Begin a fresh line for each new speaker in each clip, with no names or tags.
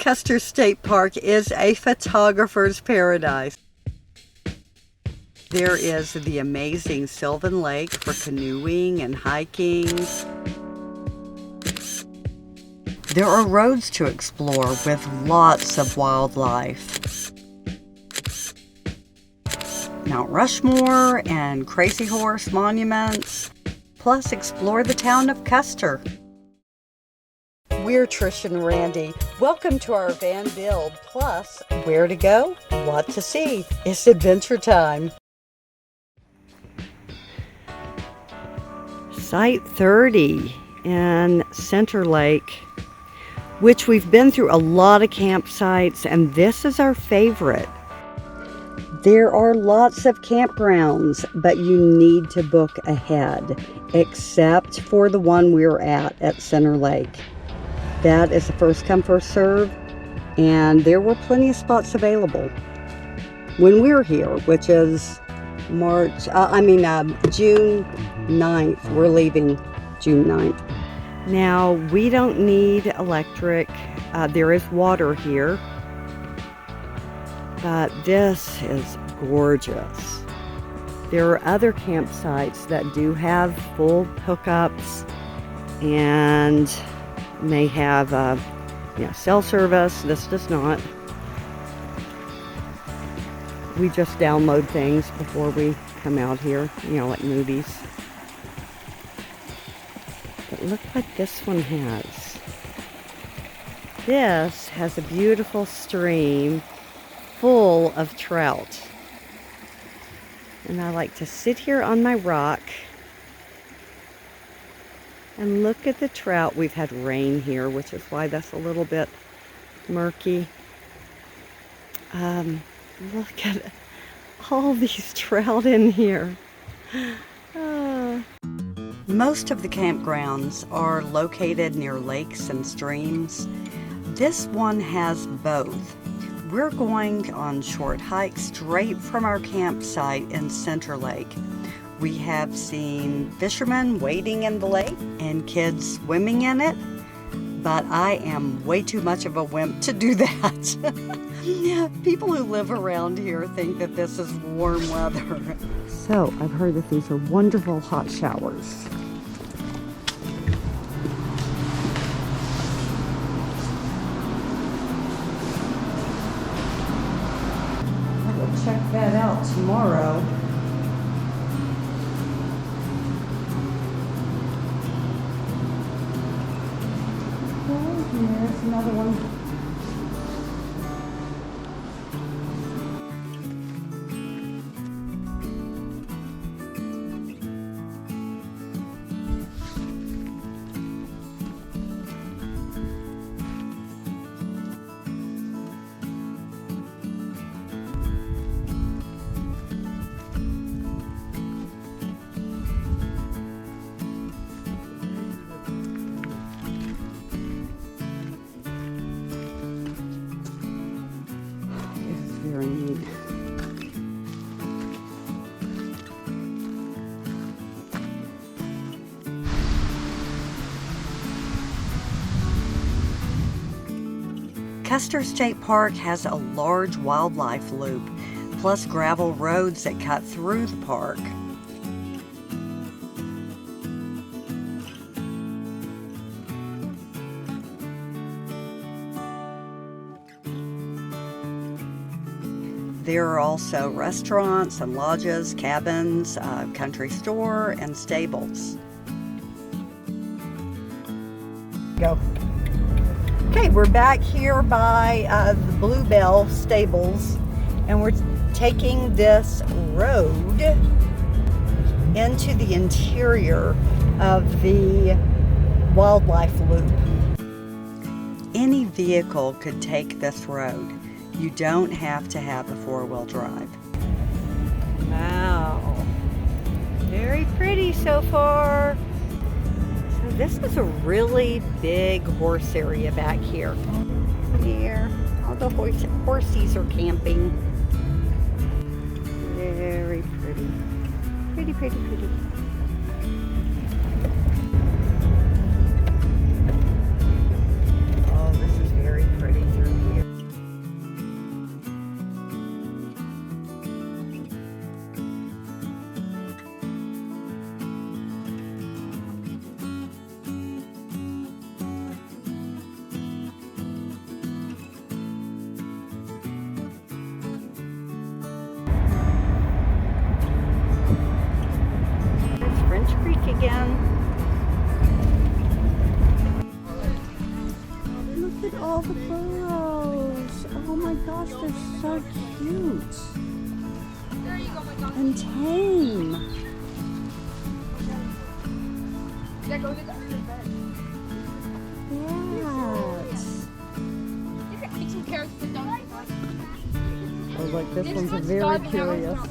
Custer State Park is a photographer's paradise. There is the amazing Sylvan Lake for canoeing and hiking. There are roads to explore with lots of wildlife. Mount Rushmore and Crazy Horse monuments. Plus, explore the town of Custer. We're Trish and Randy. Welcome to our van build. Plus, where to go, what to see. It's adventure time. Site 30 in Center Lake, which we've been through a lot of campsites, and this is our favorite. There are lots of campgrounds, but you need to book ahead, except for the one we're at Center Lake. That is a first come, first serve, and there were plenty of spots available when we were here, which is June 9th. We're leaving June 9th. Now, we don't need electric. There is water here, but this is gorgeous. There are other campsites that do have full hookups and may have cell service. This does not. We just download things before we come out here, like movies. But look what this one has. This has a beautiful stream full of trout. And I like to sit here on my rock and look at the trout. We've had rain here, which is why that's a little bit murky. Look at all these trout in here. Most of the campgrounds are located near lakes and streams. This one has both. We're going on short hikes straight from our campsite in Center Lake. We have seen fishermen wading in the lake and kids swimming in it, but I am way too much of a wimp to do that. People who live around here think that this is warm weather. So I've heard that these are wonderful hot showers. I will check that out tomorrow. There's another one. Very neat. Custer State Park has a large wildlife loop, plus gravel roads that cut through the park. There are also restaurants and lodges, cabins, country store, and stables. Go. Okay, we're back here by the Bluebell Stables, and we're taking this road into the interior of the wildlife loop. Any vehicle could take this road. You don't have to have a four-wheel drive. Wow. Very pretty so far. So this is a really big horse area back here. Here, all the horsies are camping. Very pretty. Pretty, pretty, pretty. Oh, this is very pretty here. Oh my gosh, they're so cute and tame.
Yeah, go get that bed.
Yes.
Take some carrots to dump.
Oh, look, this one's very
starving
curious.
house.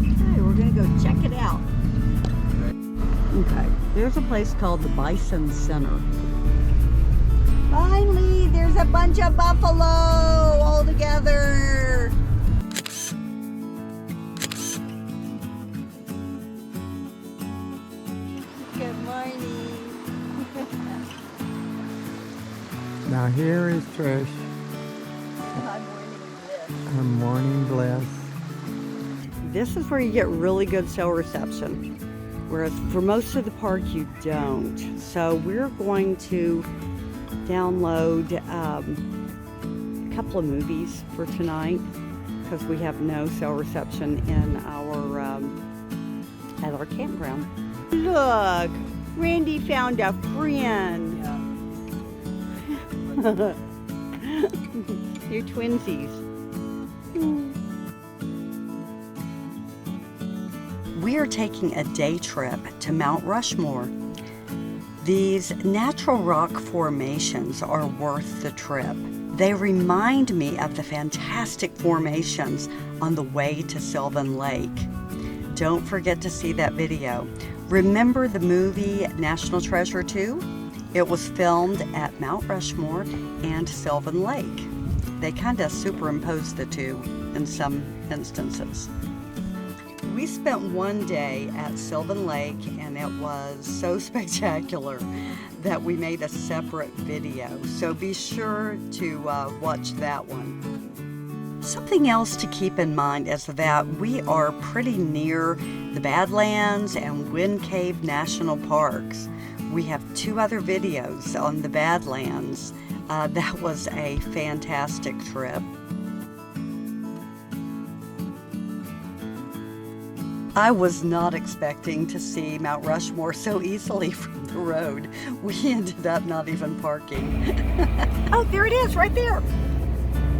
Okay, we're gonna go check it out. Okay, there's a place called the Bison Center. Finally, there's a bunch of buffalo all together. Good morning.
Now here is Trish, her morning bliss.
This is where you get really good cell reception, whereas for most of the park you don't. So we're going to download a couple of movies for tonight because we have no cell reception in our at our campground. Look, Randy found a friend. You're twinsies. We are taking a day trip to Mount Rushmore. These natural rock formations are worth the trip. They remind me of the fantastic formations on the way to Sylvan Lake. Don't forget to see that video. Remember the movie National Treasure 2? It was filmed at Mount Rushmore and Sylvan Lake. They kind of superimposed the two in some instances. We spent one day at Sylvan Lake and it was so spectacular that we made a separate video. So be sure to watch that one. Something else to keep in mind is that we are pretty near the Badlands and Wind Cave National Parks. We have 2 other videos on the Badlands. That was a fantastic trip. I was not expecting to see Mount Rushmore so easily from the road. We ended up not even parking. Oh, there it is, right there.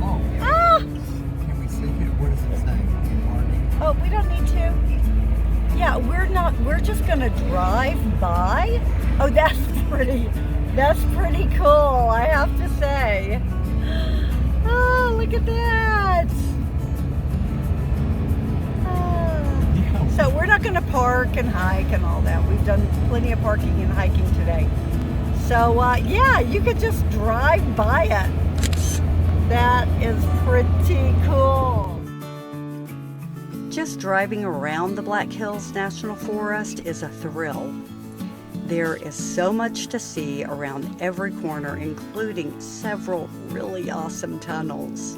Oh,
Ah!
can we see it? What does it say? Morning.
Oh, we don't need to. Yeah, we're just gonna drive by. Oh, that's pretty cool, I have to say. Oh, look at that. So we're not going to park and hike and all that. We've done plenty of parking and hiking today. So yeah, you could just drive by it. That is pretty cool. Just driving around the Black Hills National Forest is a thrill. There is so much to see around every corner, including several really awesome tunnels.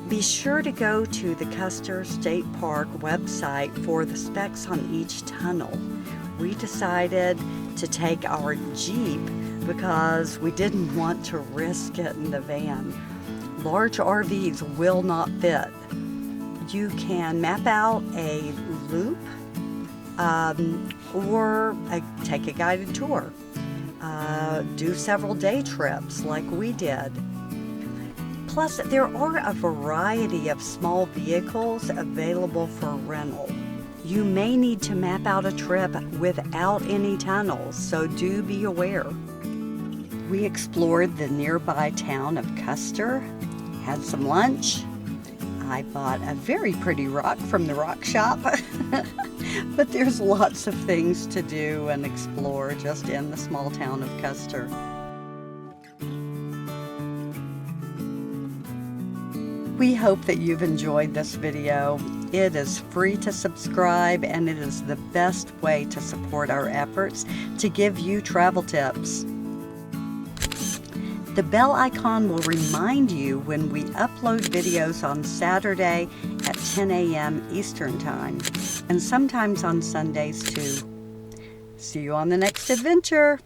Be sure to go to the Custer State Park website for the specs on each tunnel. We decided to take our Jeep because we didn't want to risk it in the van. Large RVs will not fit. You can map out a loop or take a guided tour. Do several day trips like we did. Plus, there are a variety of small vehicles available for rental. You may need to map out a trip without any tunnels, so do be aware. We explored the nearby town of Custer, had some lunch. I bought a very pretty rock from the rock shop. But there's lots of things to do and explore just in the small town of Custer. We hope that you've enjoyed this video. It is free to subscribe and it is the best way to support our efforts to give you travel tips. The bell icon will remind you when we upload videos on Saturday at 10 a.m. Eastern Time, and sometimes on Sundays too. See you on the next adventure.